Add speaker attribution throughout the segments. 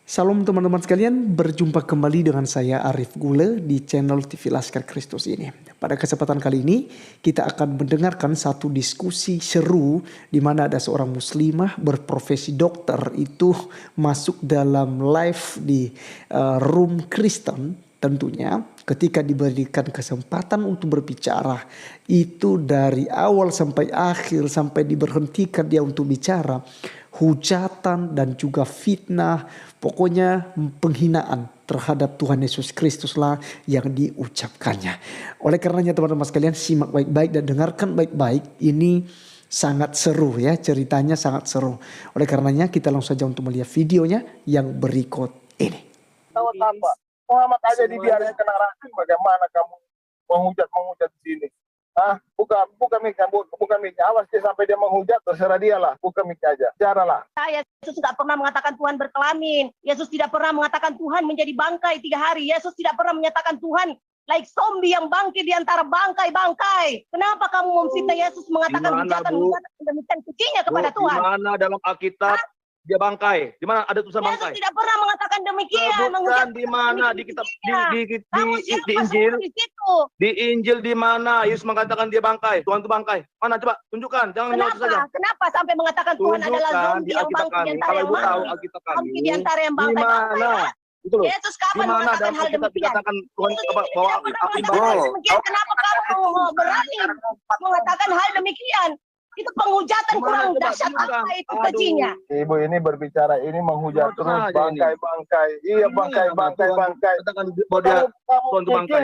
Speaker 1: Salam teman-teman sekalian, berjumpa kembali dengan saya Arif Gule di channel TV Laskar Kristus ini. Pada kesempatan kali ini kita akan mendengarkan satu diskusi seru di mana ada seorang muslimah berprofesi dokter itu masuk dalam live di room Kristen. Tentunya ketika diberikan kesempatan untuk berbicara itu dari awal sampai akhir sampai diberhentikan dia untuk bicara, hujatan dan juga fitnah, pokoknya penghinaan terhadap Tuhan Yesus Kristus lah yang diucapkannya. Oleh karenanya teman-teman sekalian, simak baik-baik dan dengarkan baik-baik. Ini sangat seru ya, ceritanya sangat seru. Oleh karenanya kita langsung saja untuk melihat videonya yang berikut ini.
Speaker 2: Tahu apa? Muhammad aja dibiarin kena racun, bagaimana kamu menghujat di sini? Buka mic, awas dia sampai dia menghujat, terserah dia lah, buka mic aja, caralah.
Speaker 3: Yesus tidak pernah mengatakan Tuhan berkelamin. Yesus tidak pernah mengatakan Tuhan menjadi bangkai 3 hari. Yesus tidak pernah menyatakan Tuhan like zombie yang bangkit di antara bangkai-bangkai. Kenapa kamu memfitnah Yesus mengatakan hujatan demikian kejinya kepada Tuhan?
Speaker 4: Di mana dalam Alkitab dia bangkai? Di mana ada tulisan bangkai?
Speaker 3: Yesus tidak pernah mengatakan demikian.
Speaker 4: Bukan di mana di kitab di Injil. Di Injil di mana Yesus mengatakan dia bangkai? Tuhan itu bangkai. Mana coba tunjukkan, jangan jawab saja.
Speaker 3: Kenapa sampai mengatakan Tuhan adalah zombie yang bangkit di antara yang
Speaker 4: tahu Alkitab kami.
Speaker 3: Bangkit di antara yang bangkai-bangkai.
Speaker 4: Itu loh.
Speaker 3: Yesus kapan mengatakan hal demikian?
Speaker 4: Dikatakan Tuhan bawa
Speaker 3: Kenapa kamu berani mengatakan hal demikian? Itu penghujatan kurang dahsyat apa itu kejinya?
Speaker 2: Ibu ini berbicara ini menghujat terus bangkai-bangkai. Iya bangkai-bangkai. Kamu pikir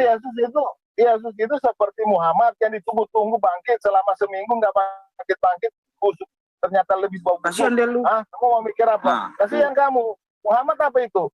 Speaker 2: Yesus itu seperti Muhammad yang ditunggu-tunggu bangkit selama seminggu nggak bangkit, busuk. Ternyata lebih bau busuk. Kamu mau mikir apa? Kasihan kamu. Muhammad apa itu?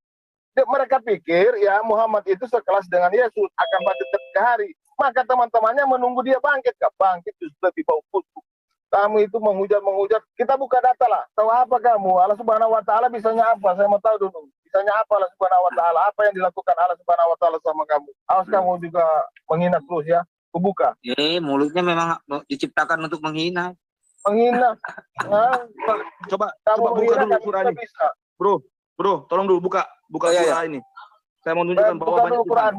Speaker 2: Mereka pikir ya Muhammad itu sekelas dengan Yesus akan bangkit 3 hari. Maka teman-temannya menunggu dia bangkit. Gak bangkit justru lebih bau busuk. Kamu itu menghujat. Kita buka data lah. Tahu apa kamu? Allah Subhanahu Wa Taala bisanya apa? Saya mau tahu dulu. Bisanya apa Allah Subhanahu Wa Taala? Apa yang dilakukan Allah Subhanahu Wa Taala sama kamu? Awas kamu juga menghina terus ya. Kubuka.
Speaker 5: Mulutnya memang diciptakan untuk menghina.
Speaker 2: Menghina.
Speaker 4: Coba buka dulu surah ini. Bro, tolong dulu buka surah ini. Saya mau tunjukkan bahwa banyak Quran.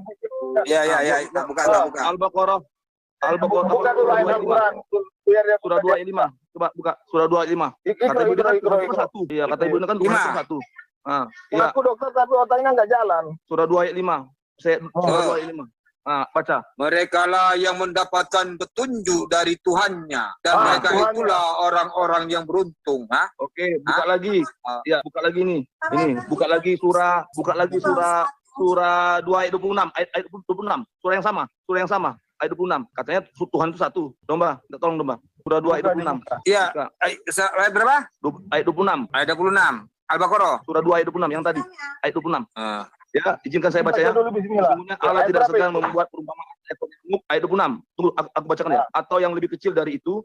Speaker 5: Buka.
Speaker 4: Al-Baqarah.
Speaker 2: Buka dulu ayat Al-Quran.
Speaker 4: Surah 2 ayat 5. Coba buka surah 2 ayat 5. Kata ibu kan satu. Iya, kata ibu kan Tuhan itu satu. Iya.
Speaker 2: Aku dokter tapi otaknya nggak jalan.
Speaker 4: Surah 2 ayat 5. Surah 2 ayat 5. Baca.
Speaker 5: Mereka lah yang mendapatkan petunjuk dari Tuhannya dan mereka itulah orang-orang yang beruntung.
Speaker 4: Oke, buka lagi. Ya, buka lagi nih. Ini, buka lagi surah 2 ayat 26. Ayat 26. Surah yang sama. Ayat 26. Katanya Tuhan itu satu. Tolong domba. Surah 2 ayat 26.
Speaker 5: Iya. Ayat berapa?
Speaker 4: Ayat 26.
Speaker 5: Ayat 26. Al-Baqarah.
Speaker 4: Surah 2 ayat 26 yang tadi. Ayat 26. Ya, izinkan saya baca ya. Sesungguhnya Allah tidak sedang membuat perumpamaan ayat 26. Tunggu, aku bacakan ya. Atau yang lebih kecil dari itu.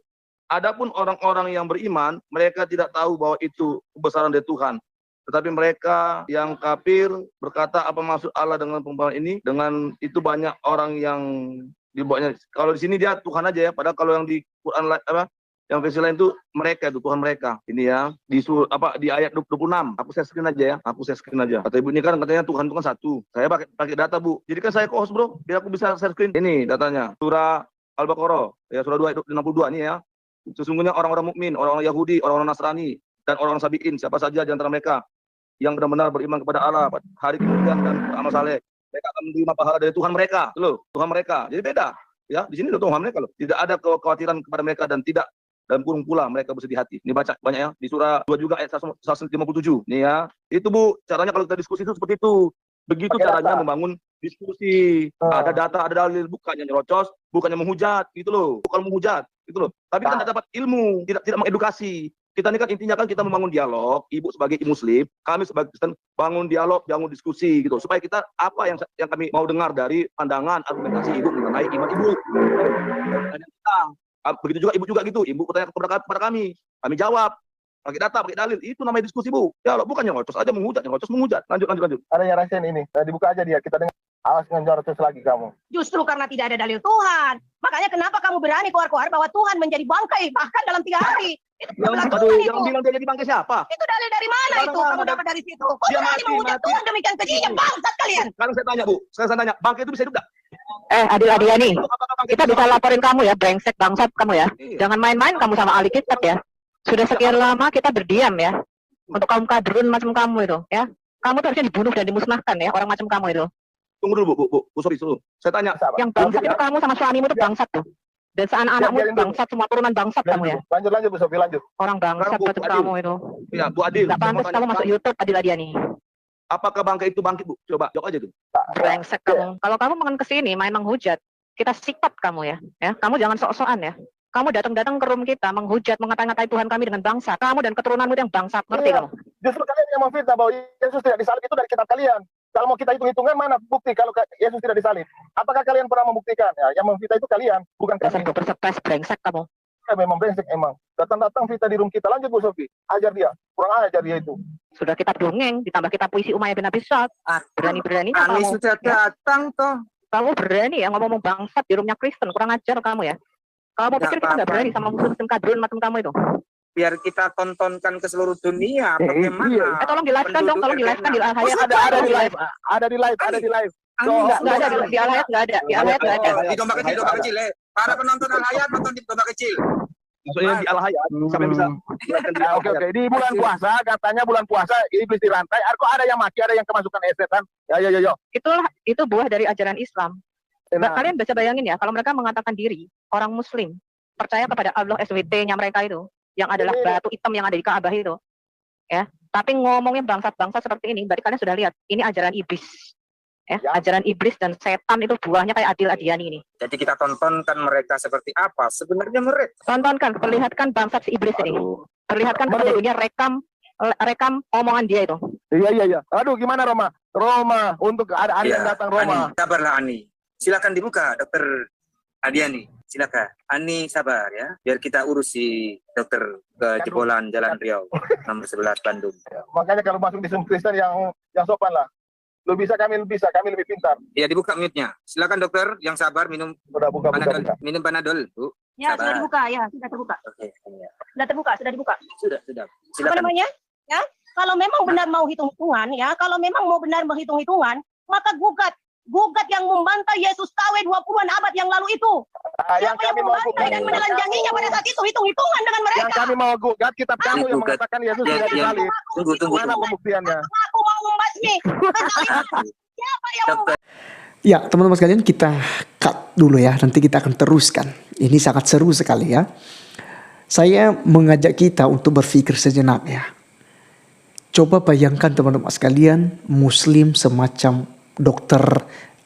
Speaker 4: Adapun orang-orang yang beriman, mereka tidak tahu bahwa itu kebesaran dari Tuhan. Tetapi mereka yang kafir berkata, apa maksud Allah dengan perumpamaan ini? Dengan itu banyak orang yang dibawanya. Kalau di sini dia Tuhan aja ya. Padahal kalau yang di Quran yang versi lain itu mereka itu Tuhan mereka. Ini ya di ayat 26. Aku share screen aja ya. Kata ibu ini kan katanya Tuhan itu kan satu. Saya pakai data, Bu. Jadi kan saya co-host, Bro. Biar aku bisa share screen. Ini datanya. Surah Al-Baqarah ya, surah 2 ayat 62 ini ya. Sesungguhnya orang-orang mukmin, orang-orang Yahudi, orang-orang Nasrani dan orang Sabiin, siapa saja di antara mereka yang benar-benar beriman kepada Allah, hari kemudian dan amal saleh, mereka akan menerima pahala dari Tuhan mereka, loh, Tuhan mereka. Jadi beda, ya. Di sini loh Tuhan mereka loh. Tidak ada kekhawatiran kepada mereka dan tidak dan kurung pula mereka bersedih hati. Ini baca banyak ya di surah 2 juga ayat 157. Nih ya. Itu Bu, caranya kalau kita diskusi itu seperti itu. Begitu caranya membangun diskusi. Ada data, ada dalil, bukannya nyerocos, bukannya menghujat, gitu loh. Bukan menghujat, gitu loh. Tapi kita tidak dapat ilmu, tidak mengedukasi. Kita ini kan intinya kan kita membangun dialog, ibu sebagai muslim, kami sebagai Kristen bangun dialog, bangun diskusi gitu, supaya kita apa yang kami mau dengar dari pandangan argumentasi ibu mengenai iman ibu. Dan kita, begitu juga ibu juga gitu, ibu bertanya kepada kami jawab, pakai data, pakai dalil, itu namanya diskusi Bu. Dialog, bukan nyerocos aja menghujat. Lanjut.
Speaker 2: Ada yang rasain ini, dibuka aja dia, kita dengar. Awas ngenjorces lagi kamu.
Speaker 3: Justru karena tidak ada dalil Tuhan. Makanya kenapa kamu berani keluar-keluar bahwa Tuhan menjadi bangkai bahkan dalam 3 hari? Itu
Speaker 4: Yang
Speaker 3: Tuhan itu.
Speaker 4: bilang dia jadi bangkai siapa?
Speaker 3: Itu dalil dari mana
Speaker 4: Sekarang
Speaker 3: itu? Kamu dapat dari situ. Kok
Speaker 4: Dia
Speaker 3: berani
Speaker 4: mati,
Speaker 3: menghujat
Speaker 4: mati.
Speaker 3: Tuhan demikian kejinya? Bangsat kalian.
Speaker 4: Sekarang saya tanya, Bu. Sekarang saya tanya, bangkai itu bisa hidup nggak?
Speaker 6: Adil Adiani,
Speaker 4: Apakah bangkai
Speaker 6: kita
Speaker 4: itu
Speaker 6: bisa laporin kamu ya, brengsek bangsat kamu ya.
Speaker 4: Iya.
Speaker 6: Jangan main-main kamu sama ahli kitab ya. Sudah sekian lama kita berdiam ya. Untuk kaum kadrun macam kamu itu ya. Kamu tuh harusnya dibunuh dan dimusnahkan ya, orang macam kamu itu.
Speaker 4: Tunggu dulu, Bu. Sorry, dulu. Saya tanya,
Speaker 6: Yang bangsat itu kamu sama suamimu itu bangsat tuh. Dan seanak-anakmu itu bangsat, semua turunan bangsat kamu ya.
Speaker 2: Lanjut Bu Sofi, lanjut.
Speaker 6: Orang bangsat
Speaker 4: Sekarang, Bu,
Speaker 6: macam
Speaker 4: Adil.
Speaker 6: kamu itu.
Speaker 4: ya, Bu Adil.
Speaker 6: Gak
Speaker 4: saya mau
Speaker 6: pantas
Speaker 4: tanya,
Speaker 6: kamu masuk YouTube Adil Adiani.
Speaker 4: apakah bangkai itu bangkit, Bu? Coba, jawab aja tuh.
Speaker 6: Brengsek kamu. Kalau kamu makan kesini main menghujat, kita sikat kamu ya. Kamu jangan sok-sokan ya. Kamu datang-datang ke room kita menghujat, mengatai-ngatai Tuhan kami dengan bangsa. Kamu dan keturunanmu itu yang bangsat, ngerti
Speaker 2: Iya.
Speaker 6: kamu?
Speaker 2: Justru kalian yang memfitnah bahwa Yesus tidak disalib itu dari kitab kalian. Kalau mau kita hitung-hitungan, mana bukti kalau Yesus tidak disalib? Apakah kalian pernah membuktikan? Ya, yang memfitnah itu kalian, bukan
Speaker 6: Dasar
Speaker 2: kami.
Speaker 6: dokter stres brengsek kamu.
Speaker 2: Ya, memang brengsek emang. Datang-datang fitnah di room kita. Lanjut Bu Sofi, ajar dia. Kurang ajar dia itu.
Speaker 6: Sudah kita dongeng, ditambah kita puisi Umayyah bin Abi Sa'ad. Berani-beraninya
Speaker 5: Ani
Speaker 6: kamu.
Speaker 5: sudah datang toh.
Speaker 6: Kamu berani ya ngomong bangsat di roomnya Kristen, kurang ajar kamu ya. Kamu pikir kita nggak
Speaker 5: apa-apa.
Speaker 6: berani sama muslim kadrun macam kamu itu?
Speaker 5: Biar kita tontonkan ke seluruh dunia bagaimana.
Speaker 2: iya.
Speaker 6: Tolong di-live-kan dong, tolong di-live-kan di Al-Hayat.
Speaker 2: Ada di live, ada di live, ada di live.
Speaker 6: Nggak ada, di Al-Hayat nggak ada. Di Al-Hayat nggak ada.
Speaker 5: Di domba kecil. Para penonton Al-Hayat nonton di domba kecil.
Speaker 4: Maksudnya di Al-Hayat, siapa yang bisa jelaskan di
Speaker 2: Oke,
Speaker 4: Al-Hayat?
Speaker 2: di bulan puasa, katanya bulan puasa iblis dirantai. Kok ada yang mati, ada yang kemasukan setan. Ya.
Speaker 6: Itu buah dari ajaran Islam.
Speaker 2: Nah,
Speaker 6: Kalian bisa bayangin ya, kalau mereka mengatakan diri orang muslim, percaya kepada Allah SWT-nya mereka itu, yang adalah batu hitam yang ada di Ka'bah itu. Ya, tapi ngomongnya bangsat-bangsat seperti ini, berarti kalian sudah lihat, ini ajaran iblis. Ya, ajaran iblis dan setan itu buahnya kayak Adil Adiani ini.
Speaker 5: Jadi kita tontonkan mereka seperti apa sebenarnya mereka.
Speaker 6: Tontonkan, perlihatkan bangsat si iblis ini. Perlihatkan kepada dunia rekam omongan dia itu.
Speaker 2: Iya. Aduh, gimana Roma? Roma, untuk ada yang datang Roma.
Speaker 5: Ani, sabarlah Ani. Silakan dibuka Dokter Adiani. Silakan. Ani sabar ya. Biar kita urus si dokter ke jebolan Jalan Riau nomor 11 Bandung.
Speaker 2: Makanya kalau masuk di Zoom Kristen yang sopan lah. Lu bisa, kami lebih pintar.
Speaker 5: Ya dibuka mute-nya. Silakan dokter yang sabar minum
Speaker 2: Udah buka.
Speaker 5: Panadol. Minum Panadol, Bu.
Speaker 3: Ya,
Speaker 5: Sabar.
Speaker 3: sudah dibuka. Ya, sudah terbuka.
Speaker 5: Oke. Iya.
Speaker 3: Sudah terbuka, sudah dibuka.
Speaker 5: Sudah.
Speaker 3: Apa
Speaker 5: Silakan.
Speaker 3: namanya? Ya, kalau memang benar mau hitung-hitungan, ya, kalau memang mau benar menghitung-hitungan, maka gugat yang membantai Yesus KW 20-an abad yang lalu itu.
Speaker 2: Yang
Speaker 3: Siapa
Speaker 2: kami
Speaker 3: yang
Speaker 2: mau
Speaker 3: membantai dan menelanjanginya pada saat itu, hitung-hitungan dengan mereka.
Speaker 2: Yang kami mau gugat kitab kamu yang
Speaker 5: Gugat.
Speaker 2: mengatakan Yesus
Speaker 5: Ya,
Speaker 2: tidak
Speaker 5: ya.
Speaker 2: disalib.
Speaker 5: Tunggu.
Speaker 2: Mana pembuktiannya?
Speaker 3: Aku mau membasmi. Siapa yang
Speaker 5: Dokter.
Speaker 1: Ya, teman-teman sekalian, kita cut dulu ya. Nanti kita akan teruskan. Ini sangat seru sekali ya. Saya mengajak kita untuk berpikir sejenak ya. Coba bayangkan teman-teman sekalian, muslim semacam Dokter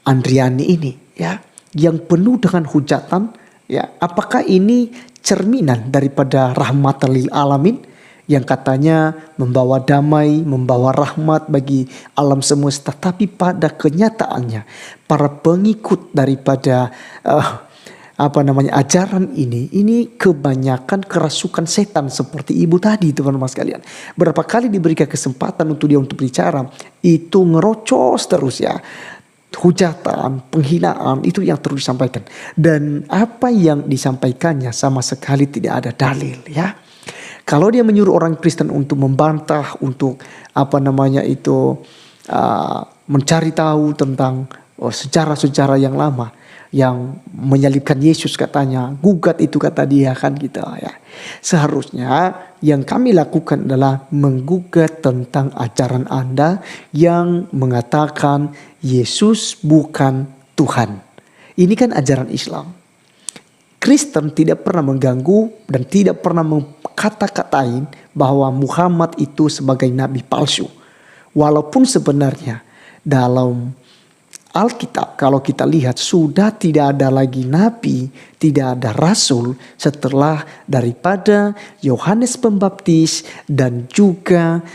Speaker 1: Andriani ini ya, yang penuh dengan hujatan ya. Apakah ini cerminan daripada rahmatan lil alamin yang katanya membawa damai, membawa rahmat bagi alam semesta, tapi pada kenyataannya para pengikut daripada ajaran ini kebanyakan kerasukan setan seperti ibu tadi, teman-teman sekalian. Berapa kali diberikan kesempatan untuk dia untuk bicara, itu ngerocos terus ya. Hujatan, penghinaan itu yang terus disampaikan. Dan apa yang disampaikannya sama sekali tidak ada dalil ya. Kalau dia menyuruh orang Kristen untuk membantah, untuk mencari tahu tentang sejarah-sejarah yang lama, yang menyalibkan Yesus katanya, gugat itu kata dia kan gitu ya. Seharusnya yang kami lakukan adalah menggugat tentang ajaran Anda yang mengatakan Yesus bukan Tuhan. Ini kan ajaran Islam. Kristen tidak pernah mengganggu dan tidak pernah mengkata-katain bahwa Muhammad itu sebagai nabi palsu. Walaupun sebenarnya dalam Alkitab kalau kita lihat sudah tidak ada lagi nabi, tidak ada rasul setelah daripada Yohanes Pembaptis dan juga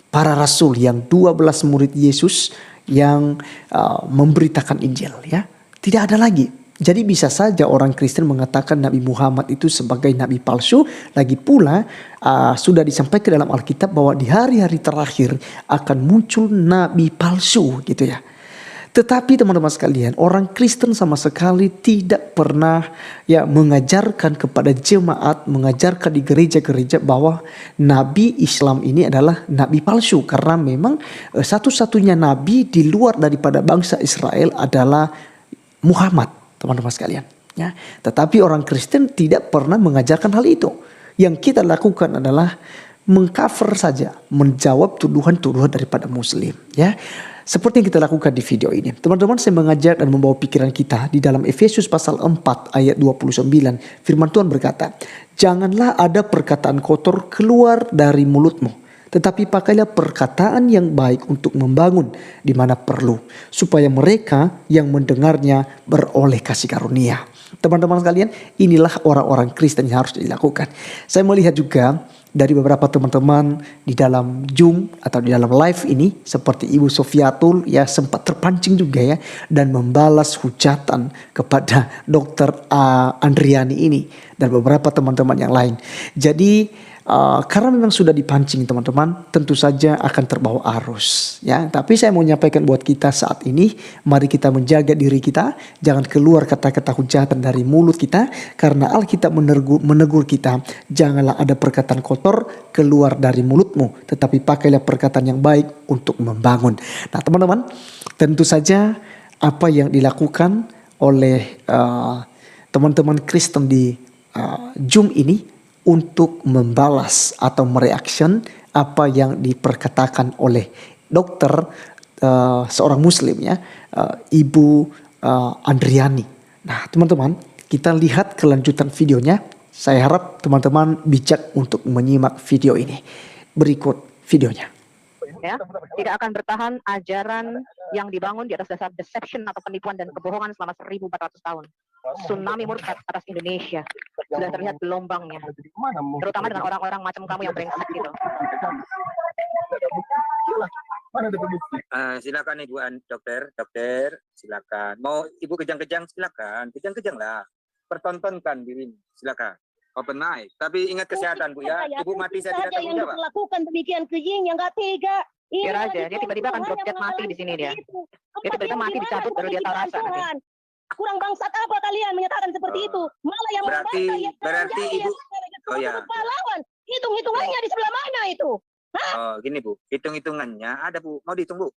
Speaker 1: para rasul yang 12 murid Yesus yang memberitakan Injil ya. Tidak ada lagi. Jadi bisa saja orang Kristen mengatakan Nabi Muhammad itu sebagai nabi palsu. Lagi pula sudah disampaikan dalam Alkitab bahwa di hari-hari terakhir akan muncul nabi palsu gitu ya. Tetapi teman-teman sekalian, orang Kristen sama sekali tidak pernah mengajarkan kepada jemaat, mengajarkan di gereja-gereja bahwa nabi Islam ini adalah nabi palsu. Karena memang satu-satunya nabi di luar daripada bangsa Israel adalah Muhammad, teman-teman sekalian. Ya, tetapi orang Kristen tidak pernah mengajarkan hal itu. Yang kita lakukan adalah mengcover saja, menjawab tuduhan-tuduhan daripada Muslim. Ya, seperti yang kita lakukan di video ini. Teman-teman, saya mengajak dan membawa pikiran kita di dalam Efesus pasal 4 ayat 29. Firman Tuhan berkata, janganlah ada perkataan kotor keluar dari mulutmu, tetapi pakailah perkataan yang baik untuk membangun di mana perlu, supaya mereka yang mendengarnya beroleh kasih karunia. Teman-teman sekalian, inilah orang-orang Kristen yang harus dilakukan. Saya melihat juga dari beberapa teman-teman di dalam Zoom atau di dalam live ini, seperti Ibu Sofiatul sempat terpancing juga dan membalas hujatan kepada Dokter Andriani ini dan beberapa teman-teman yang lain. Jadi karena memang sudah dipancing teman-teman, tentu saja akan terbawa arus ya. Tapi saya mau menyampaikan buat kita saat ini, mari kita menjaga diri kita, jangan keluar kata-kata hujatan dari mulut kita, karena Alkitab menegur kita, janganlah ada perkataan kotor keluar dari mulutmu, tetapi pakailah perkataan yang baik untuk membangun. Nah teman-teman, tentu saja apa yang dilakukan oleh teman-teman Kristen di Zoom ini untuk membalas atau mereaction apa yang diperkatakan oleh dokter seorang muslim Ibu Andriani. Nah teman-teman, kita lihat kelanjutan videonya. Saya harap teman-teman bijak untuk menyimak video ini. Berikut videonya.
Speaker 6: Ya, tidak akan bertahan ajaran yang dibangun di atas dasar deception atau penipuan dan kebohongan selama 1400 tahun. Tsunami murka atas Indonesia. Sudah terlihat gelombangnya. Terutama dengan orang-orang macam kamu yang brengsek gitu.
Speaker 5: Silakan Ibu dokter, silakan. Mau Ibu kejang-kejang silakan, kejang-kejang lah. Pertontonkan diri, silakan. Open mic. Tapi ingat kesehatan Bu ya. Ibu mati saya tidak tanggung jawab.
Speaker 3: Lakukan demikian kejing yang nggak tega.
Speaker 6: Biar aja, dia tiba-tiba akan drop dead mati di sini dia. Dia tiba-tiba mati dicabut baru dia tahu rasa nanti.
Speaker 3: Kurang bangsat apa kalian menyatakan seperti itu? Malah yang
Speaker 5: berarti Ibu
Speaker 3: pahlawan. Hitung-hitungannya di sebelah mana itu?
Speaker 5: Oh gini Bu, hitung-hitungannya ada Bu, mau dihitung Bu.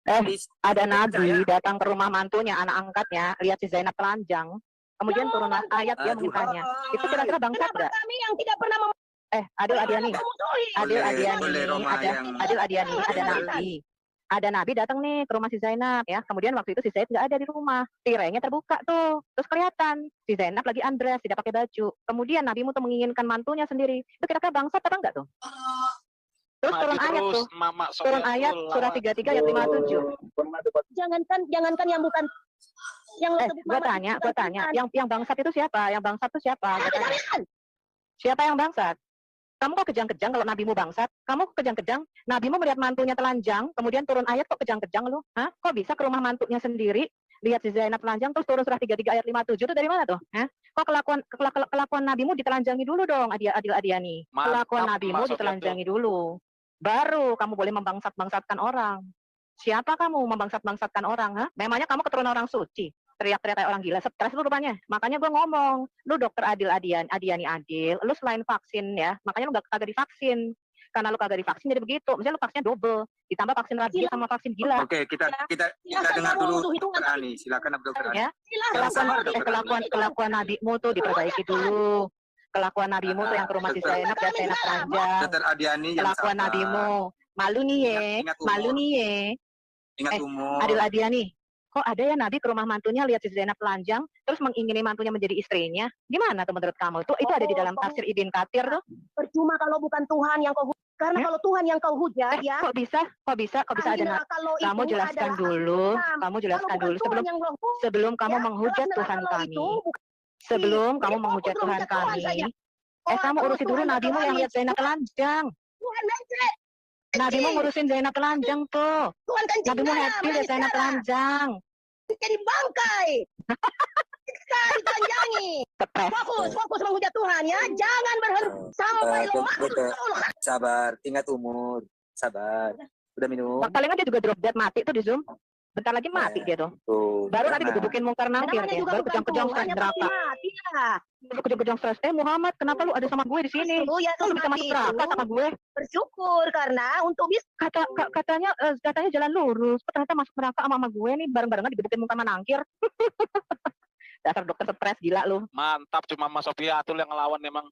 Speaker 6: Ada nabi datang ke rumah mantunya, anak angkatnya, lihat si Zainab telanjang, kemudian turun ayat dia mengintanya. Itu kira-kira bangsat nggak?
Speaker 3: Kami yang tidak pernah
Speaker 6: Adil Adiani, ada nabi. Ada nabi datang nih ke rumah si Zainab ya. Kemudian waktu itu si Zaid nggak ada di rumah. Tirainya terbuka tuh. Terus kelihatan si Zainab lagi undress, tidak pakai baju. Kemudian nabimu tuh menginginkan mantunya sendiri. Itu kira-kira bangsat apa enggak tuh? Terus turun ayat tuh. Turun ayat surah 33 ayat 57.
Speaker 3: Jangankan yang bukan yang
Speaker 6: gua tanya, yang bangsat itu siapa? Yang bangsat itu siapa? Siapa yang bangsat? Kamu kok kejang-kejang kalau nabimu bangsat? Kamu kejang-kejang, nabimu melihat mantunya telanjang, kemudian turun ayat kok kejang-kejang lu? Hah? Kok bisa ke rumah mantunya sendiri, lihat si Zainab telanjang, terus turun surah 33 ayat 57 itu dari mana tuh? Hah? Kok kelakuan nabimu ditelanjangi dulu dong, Adil Adiani. Kelakuan nabimu ditelanjangi dulu. Baru kamu boleh membangsat-bangsatkan orang. Siapa kamu membangsat-bangsatkan orang? Hah? Memangnya kamu keturunan orang suci? Teriak-teriak kayak orang gila, stres lu rupanya. Makanya gue ngomong, lu dokter Adiani Adil, lu selain vaksin ya, makanya lu kagak divaksin. Karena lu kagak divaksin jadi begitu. Misalnya lu vaksinnya double, ditambah vaksin rabies sama vaksin gila.
Speaker 5: Oke, kita dengar dulu Dokter Ani. Silakan Dokter Ani.
Speaker 6: Ya, kelakuan nabimu tuh diperbaiki dulu. Kelakuan nabimu tuh yang ke rumah si Zainab ya, Zainab telanjang.
Speaker 5: Dokter Adiani yang
Speaker 6: kelakuan nabimu, malu nih ye.
Speaker 5: Ingat umur.
Speaker 6: Adil Adiani. Kok ada ya nabi ke rumah mantunya lihat si Zainab telanjang terus mengingini mantunya menjadi istrinya? Gimana tuh menurut kamu? Itu ada di dalam tafsir Ibn Katsir tuh.
Speaker 3: Percuma kalau bukan Tuhan yang kau karena kalau Tuhan yang kau hujat ya.
Speaker 6: Kok bisa ada nabi? Kamu jelaskan dulu sebelum kamu menghujat Tuhan kami. Sebelum kamu menghujat Tuhan kami. Kamu urusi dulu nabimu yang lihat Zainab telanjang. Nabimu ngurusin Zainab telanjang tuh. Nabimu happy lihat Zainab telanjang.
Speaker 3: Jadi bangkai. Ditelanjangi. Fokus menghujat Tuhan ya. Jangan berhenti sampai lemah.
Speaker 5: Sabar, ingat umur. Sabar. Udah minum.
Speaker 6: Palingan dia juga drop dead mati tuh di Zoom. Bentar lagi mati dia tuh.
Speaker 5: Tuh,
Speaker 6: Baru nanti
Speaker 5: karena-
Speaker 6: digebukin mungkar nangkir
Speaker 3: Namanya
Speaker 6: dia.
Speaker 3: juga
Speaker 6: Baru
Speaker 3: bukan
Speaker 6: kejang-kejang stres
Speaker 3: Tuhan, yang
Speaker 6: neraka.
Speaker 3: pasti mati lah.
Speaker 6: Baru kejang-kejang stres. Muhammad, kenapa lu ada sama gue di sini?
Speaker 3: Justru Yesus
Speaker 6: Lu bisa
Speaker 3: mati
Speaker 6: masuk neraka
Speaker 3: itu
Speaker 6: sama gue?
Speaker 3: bersyukur karena untuk bisa
Speaker 6: Katanya jalan lurus. Ternyata masuk neraka sama gue nih bareng-barengan digebukin mungkar manangkir. Dasar dokter stres gila lu.
Speaker 7: Mantap, cuma Mas Sofiatul yang ngelawan emang.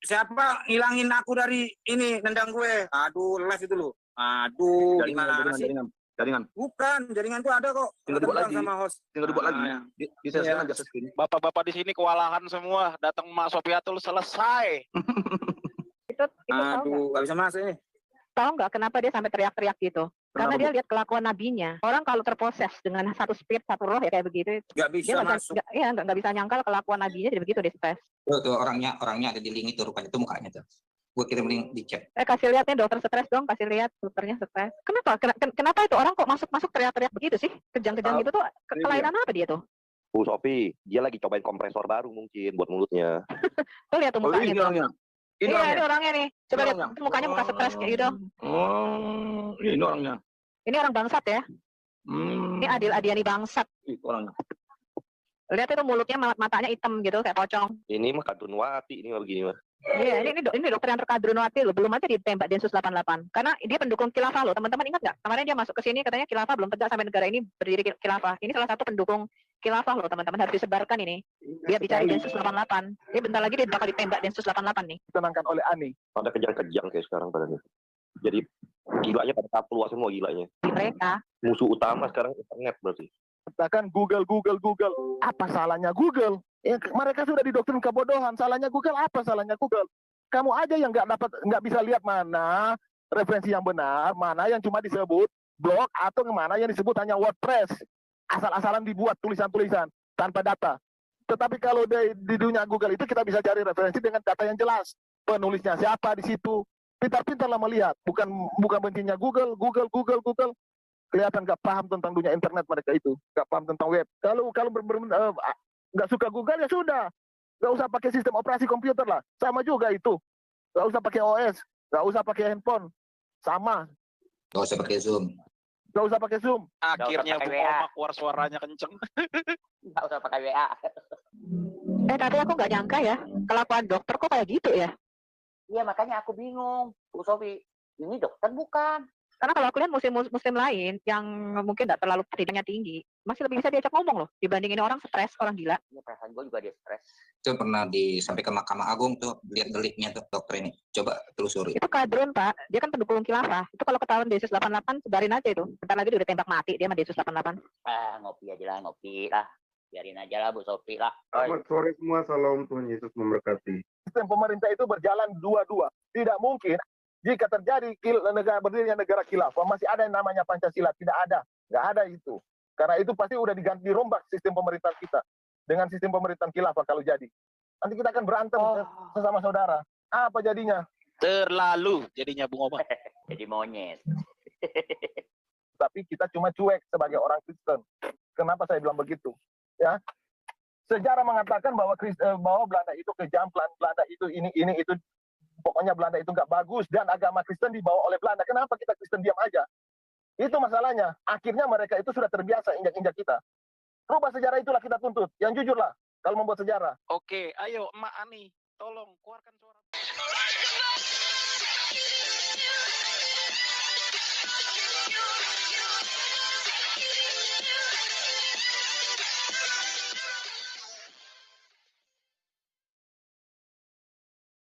Speaker 5: Siapa ngilangin aku dari ini nendang gue? Aduh, les itu lu. Aduh, gimana sih?
Speaker 4: Jaringan.
Speaker 5: Bukan, jaringan tuh ada kok.
Speaker 4: Tinggal dibuat
Speaker 5: Tendang
Speaker 4: lagi.
Speaker 5: sama host.
Speaker 4: Tinggal dibuat lagi.
Speaker 7: Iya.
Speaker 4: Di share aja screen.
Speaker 7: Bapak-bapak di sini kewalahan semua. Datang Mas Sofiatul selesai.
Speaker 6: Itu tahu nggak?
Speaker 5: Aduh, gak bisa masuk ini.
Speaker 6: Tahu nggak kenapa dia sampai teriak-teriak gitu? Karena
Speaker 4: Kenapa,
Speaker 6: dia lihat kelakuan nabinya. Orang kalau terproses dengan satu spirit, satu roh ya kayak begitu.
Speaker 5: Gak
Speaker 6: Dia
Speaker 5: bisa masuk.
Speaker 6: nggak bisa nyangkal kelakuan nabinya jadi begitu dia stres.
Speaker 8: Tuh orangnya ada di link itu rupanya tuh mukanya tuh. Gue kirim link di chat.
Speaker 6: Kasih lihat nih dokter stres dong, kasih lihat dokternya stres. Kenapa? Kenapa itu orang kok masuk teriak-teriak begitu sih? Kejang-kejang gitu tuh kelainan apa dia tuh?
Speaker 9: Bu Sofi, dia lagi cobain kompresor baru mungkin buat mulutnya.
Speaker 6: Tuh lihat tuh
Speaker 4: Oh,
Speaker 6: mukanya
Speaker 4: ini
Speaker 6: tuh.
Speaker 4: orangnya. Ini
Speaker 6: Iya, ini
Speaker 4: orangnya.
Speaker 6: orangnya nih. Coba lihat
Speaker 4: Orangnya.
Speaker 6: mukanya muka stres kayak gitu.
Speaker 4: Oh, ini orangnya.
Speaker 6: Ini orang bangsat ya. Ini Adil Adiani bangsat.
Speaker 4: Itu orangnya.
Speaker 6: Lihat itu mulutnya matanya hitam gitu kayak pocong.
Speaker 9: Ini mah kadunwati ini mah begini mah.
Speaker 6: Iya, ini dokter yang terkadronwati loh. Belum aja ditembak Densus 88. Karena dia pendukung khilafah loh. Teman-teman ingat nggak? Kemarin dia masuk ke sini katanya khilafah belum tegak sampai negara ini berdiri khilafah. Ini salah satu pendukung khilafah loh teman-teman. Harus disebarkan ini. Dia bicara Densus 88. Dia bentar lagi dia bakal ditembak Densus 88 nih.
Speaker 2: Ditenangkan oleh Ani.
Speaker 9: Ada kejang-kejang kayak sekarang badannya. Jadi gilanya pada keluar semua gilanya.
Speaker 6: Mereka.
Speaker 9: Musuh utama sekarang internet berarti.
Speaker 2: Katakan Google. Apa salahnya Google? Ya, mereka sudah didoktrin kebodohan. Salahnya Google, apa salahnya Google? Kamu aja yang nggak bisa lihat mana referensi yang benar, mana yang cuma disebut blog atau mana yang disebut hanya WordPress. Asal-asalan dibuat tulisan-tulisan tanpa data. Tetapi kalau di dunia Google itu kita bisa cari referensi dengan data yang jelas. Penulisnya siapa di situ. Pintar-pintarlah melihat. Bukan bencinya Google. Kelihatan nggak paham tentang dunia internet mereka itu. Nggak paham tentang web. Kalau nggak suka Google ya sudah. Nggak usah pakai sistem operasi komputer lah. Sama juga itu. Nggak usah pakai OS. Nggak usah pakai handphone. Sama.
Speaker 8: Gak usah pakai Zoom.
Speaker 2: Nggak usah pakai Zoom.
Speaker 7: Akhirnya
Speaker 10: pakai
Speaker 7: Bu
Speaker 10: WA.
Speaker 7: Oma keluar suaranya kenceng.
Speaker 10: Nggak usah pakai WA.
Speaker 6: Tapi aku nggak nyangka ya. Kelakuan dokter kok kayak gitu ya.
Speaker 10: Iya, makanya aku bingung. Bu Sofi, ini dokter bukan?
Speaker 6: Karena kalau aku lihat muslim lain yang mungkin nggak terlalu pendidikannya tinggi, masih lebih bisa diajak ngomong loh dibandingin orang stres, orang gila.
Speaker 10: Ya, perasaan gue juga dia stres.
Speaker 8: Itu pernah sampai ke Mahkamah Agung tuh, lihat deliknya tuh dokter ini. Coba telusuri.
Speaker 6: Itu kadrun Pak, dia kan pendukung khilafah. Itu kalau ketahuan Densus 88 sebarin aja itu. Bentar lagi dia udah tembak mati dia sama Densus 88.
Speaker 10: Ngopi aja lah, ngopi lah. Biarin aja lah Bu Sofi lah.
Speaker 11: Selamat sore semua, salam Tuhan Yesus memberkati.
Speaker 2: Sistem pemerintah itu berjalan dua-dua. Tidak mungkin jika terjadi berdirinya negara khilafah masih ada yang namanya Pancasila. Tidak ada. Nggak ada itu. Karena itu pasti udah dirombak sistem pemerintahan kita. Dengan sistem pemerintahan khilafah kalau jadi. Nanti kita akan berantem sesama saudara. Apa jadinya?
Speaker 7: Terlalu jadinya Bung Oma.
Speaker 10: Jadi monyet.
Speaker 2: Tapi kita cuma cuek sebagai orang Kristen. Kenapa saya bilang begitu? Ya, sejarah mengatakan bahwa Belanda itu kejam, Belanda itu ini itu, pokoknya Belanda itu nggak bagus dan agama Kristen dibawa oleh Belanda. Kenapa kita Kristen diam aja? Itu masalahnya. Akhirnya mereka itu sudah terbiasa injak-injak kita. Rubah sejarah itulah kita tuntut. Yang jujur lah kalau membuat sejarah.
Speaker 7: Oke, ayo Emak Ani, tolong keluarkan suara.